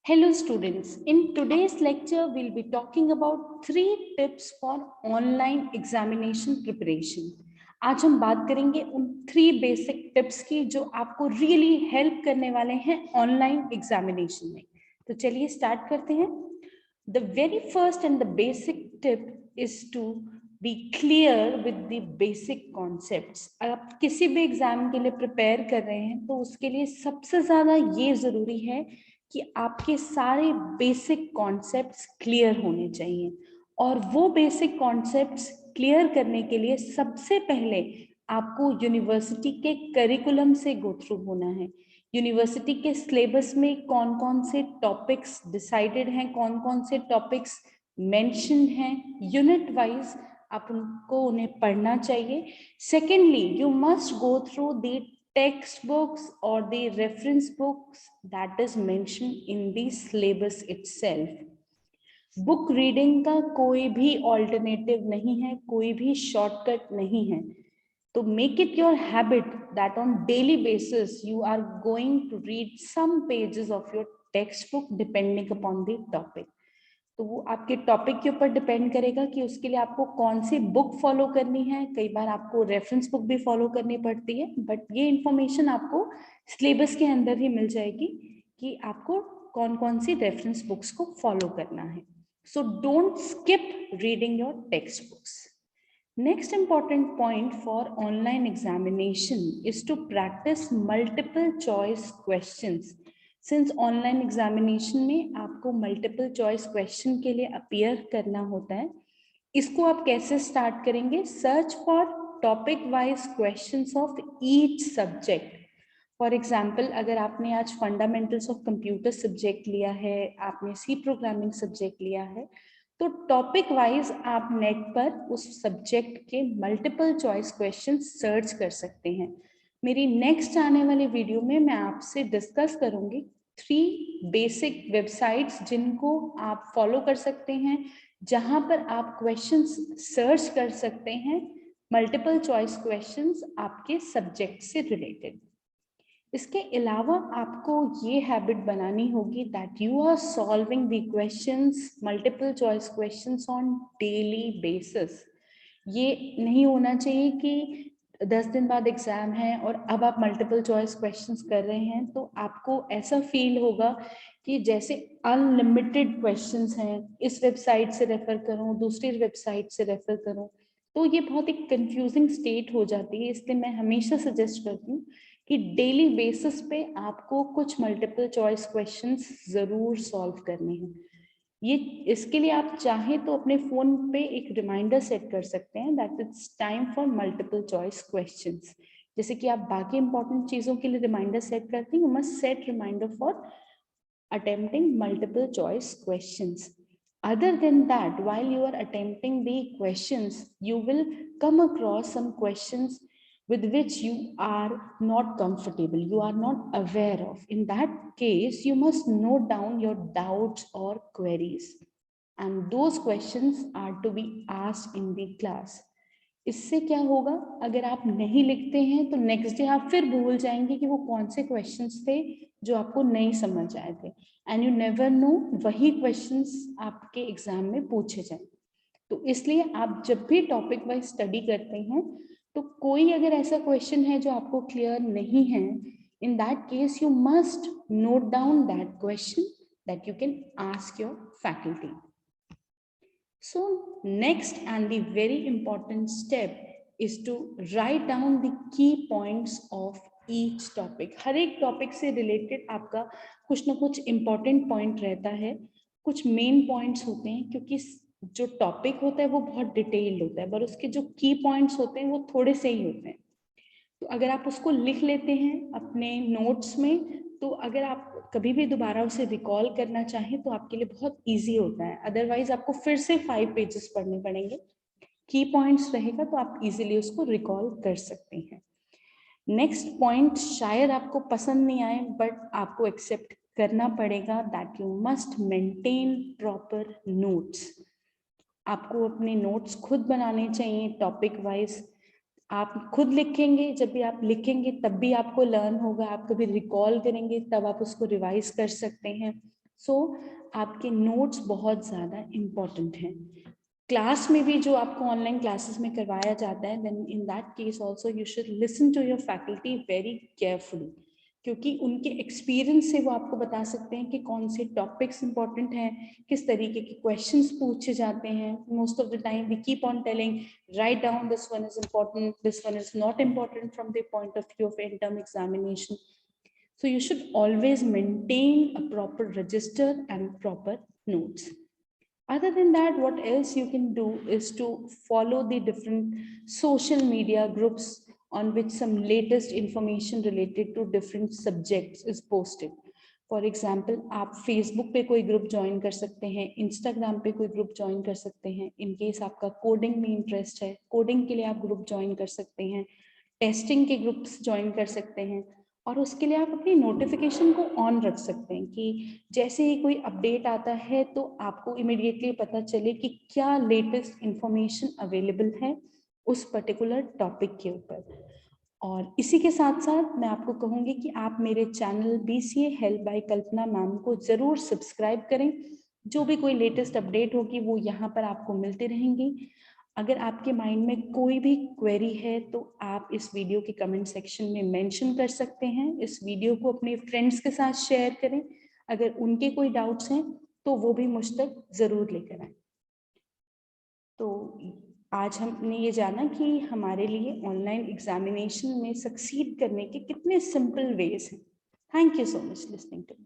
Hello students, in today's lecture we'll be talking about 3 tips for online examination preparation. आज हम बात करेंगे उन 3 बेसिक टिप्स की जो आपको रियली हेल्प करने वाले हैं ऑनलाइन एग्जामिनेशन में। तो चलिए स्टार्ट करते हैं। The very first and the basic tip is to be clear with the basic concepts. आप किसी भी एग्जाम के लिए प्रिपेयर कर रहे हैं तो उसके लिए सबसे ज्यादा ये जरूरी है कि आपके सारे बेसिक कॉन्सेप्ट्स क्लियर होने चाहिए। और वो बेसिक कॉन्सेप्ट्स क्लियर करने के लिए सबसे पहले आपको यूनिवर्सिटी के करिकुलम से गो थ्रू होना है। यूनिवर्सिटी के सिलेबस में कौन कौन से टॉपिक्स डिसाइडेड हैं, कौन कौन से टॉपिक्स मेंशन्ड हैं, यूनिट वाइज आप उन्हें पढ़ना चाहिए। Secondly, you must go through the textbooks or the reference books that is mentioned in the syllabus itself. Book reading का कोई भी ऑल्टरनेटिव नहीं है, कोई भी शॉर्टकट नहीं है। तो make it your habit that on daily basis you are going to read some pages of your text book depending upon the topic. तो वो आपके टॉपिक के ऊपर डिपेंड करेगा कि उसके लिए आपको कौन सी बुक फॉलो करनी है। कई बार आपको रेफरेंस बुक भी फॉलो करनी पड़ती है, बट ये इंफॉर्मेशन आपको सिलेबस के अंदर ही मिल जाएगी कि आपको कौन कौन सी रेफरेंस बुक्स को फॉलो करना है। So don't skip reading your text books. Next important point for online examination is to practice multiple choice questions. Since online examination में आपको multiple choice question के लिए appear करना होता है, इसको आप कैसे start करेंगे? Search for topic wise questions of each subject. For example, अगर आपने आज fundamentals of computer subject लिया है, आपने C programming subject लिया है, तो टॉपिक वाइज आप नेट पर उस सब्जेक्ट के मल्टीपल चॉइस क्वेश्चन सर्च कर सकते हैं। मेरी नेक्स्ट आने वाली वीडियो में मैं आपसे डिस्कस करूंगी 3 बेसिक वेबसाइट्स जिनको आप फॉलो कर सकते हैं, जहां पर आप क्वेश्चंस सर्च कर सकते हैं, मल्टीपल चॉइस क्वेश्चंस आपके सब्जेक्ट से रिलेटेड। इसके अलावा आपको ये हैबिट बनानी होगी that you are solving the questions, multiple choice questions on daily basis. ये नहीं होना चाहिए कि 10 दिन बाद एग्जाम है और अब आप मल्टीपल चॉइस क्वेश्चंस कर रहे हैं तो आपको ऐसा फील होगा कि जैसे अनलिमिटेड क्वेश्चंस हैं, इस वेबसाइट से रेफर करूं, दूसरी वेबसाइट से रेफर करूं, तो ये बहुत एक कंफ्यूजिंग स्टेट हो जाती है। इसलिए मैं हमेशा सजेस्ट करती हूँ कि डेली बेसिस पे आपको कुछ मल्टीपल चॉइस क्वेश्चंस जरूर सॉल्व करने हैं। ये इसके लिए आप चाहें तो अपने फोन पे एक रिमाइंडर सेट कर सकते हैं that it's time for multiple choice questions. जैसे कि आप बाकी इंपॉर्टेंट चीजों के लिए रिमाइंडर सेट करते हैं, you must set reminder for attempting multiple choice questions. Other than that, while you are attempting the questions, you will come across some questions with which you are not comfortable, you are not aware of. In that case, you must note down your doubts or queries, and those questions are to be asked in the class. इससे क्या होगा, अगर आप नहीं लिखते हैं तो next day आप फिर भूल जाएंगे कि वो कौन से क्वेश्चंस थे जो आपको नहीं समझ आए थे, एंड यू नेवर नो वही क्वेश्चंस आपके एग्जाम में पूछे जाए। तो इसलिए आप जब भी टॉपिक वाइज स्टडी करते हैं तो कोई अगर ऐसा क्वेश्चन है जो आपको क्लियर नहीं है, इन that case you must note down that question that you can ask your faculty. So next and the very important step is to write down the key points of each topic. हर एक topic से related आपका कुछ ना कुछ important point रहता है, कुछ main points होते हैं, क्योंकि जो टॉपिक होता है वो बहुत डिटेल्ड होता है, पर उसके जो की पॉइंट्स होते हैं वो थोड़े से ही होते हैं। तो अगर आप उसको लिख लेते हैं अपने नोट्स में, तो अगर आप कभी भी दोबारा उसे रिकॉल करना चाहें तो आपके लिए बहुत इजी होता है। अदरवाइज आपको फिर से 5 पेजेस पढ़ने पड़ेंगे। की पॉइंट्स रहेगा तो आप इजीली उसको रिकॉल कर सकते हैं। नेक्स्ट पॉइंट शायद आपको पसंद नहीं आए, बट आपको एक्सेप्ट करना पड़ेगा that you must maintain proper notes. आपको अपने नोट्स खुद बनाने चाहिए टॉपिक वाइज। आप खुद लिखेंगे, जब भी आप लिखेंगे तब भी आपको लर्न होगा, आप कभी रिकॉल करेंगे तब आप उसको रिवाइज कर सकते हैं। सो आपके नोट्स बहुत ज़्यादा इम्पॉर्टेंट हैं। क्लास में भी जो आपको ऑनलाइन क्लासेस में करवाया जाता है, then in that case also you should listen to your faculty very carefully, क्योंकि उनके एक्सपीरियंस से वो आपको बता सकते हैं कि कौन से टॉपिक्स इंपॉर्टेंट हैं, किस तरीके के क्वेश्चंस पूछे जाते हैं। Most of the time we keep on telling right down this one is important, this one is not important from the point of view of interim examination. So you should always maintain a proper register and proper notes. Other than that, what else you can do is to follow the different social media groups on which some latest information related to different subjects is posted. For example, आप Facebook पे कोई group join कर सकते हैं, Instagram पे कोई group join कर सकते हैं. इन केस आपका कोडिंग में इंटरेस्ट है, कोडिंग के लिए आप ग्रुप ज्वाइन कर सकते हैं, टेस्टिंग के ग्रुप्स ज्वाइन कर सकते हैं. और उसके लिए आप अपनी नोटिफिकेशन को ऑन रख सकते हैं कि जैसे ही कोई अपडेट आता है तो आपको इमीडिएटली पता चले कि क्या लेटेस्ट इंफॉर्मेशन अवेलेबल है उस पर्टिकुलर टॉपिक के ऊपर. और इसी के साथ साथ मैं आपको कहूँगी कि आप मेरे channel BCA help by Kalpana ma'am को ज़रूर सब्सक्राइब करें. जो भी कोई लेटेस्ट अपडेट होगी वो यहाँ पर आपको मिलती रहेंगी. अगर आपके माइंड में कोई भी क्वेरी है तो आप इस वीडियो के कमेंट सेक्शन में मेंशन कर सकते हैं. इस वीडियो को अपने फ्रेंड्स के साथ शेयर करें. अगर उनके कोई डाउट्स हैं तो वो भी मुझ तक ज़रूर लेकर आए. तो आज हमने ये जाना कि हमारे लिए ऑनलाइन एग्जामिनेशन में सक्सीड करने के कितने सिंपल वेज हैं. Thank you so much listening to me.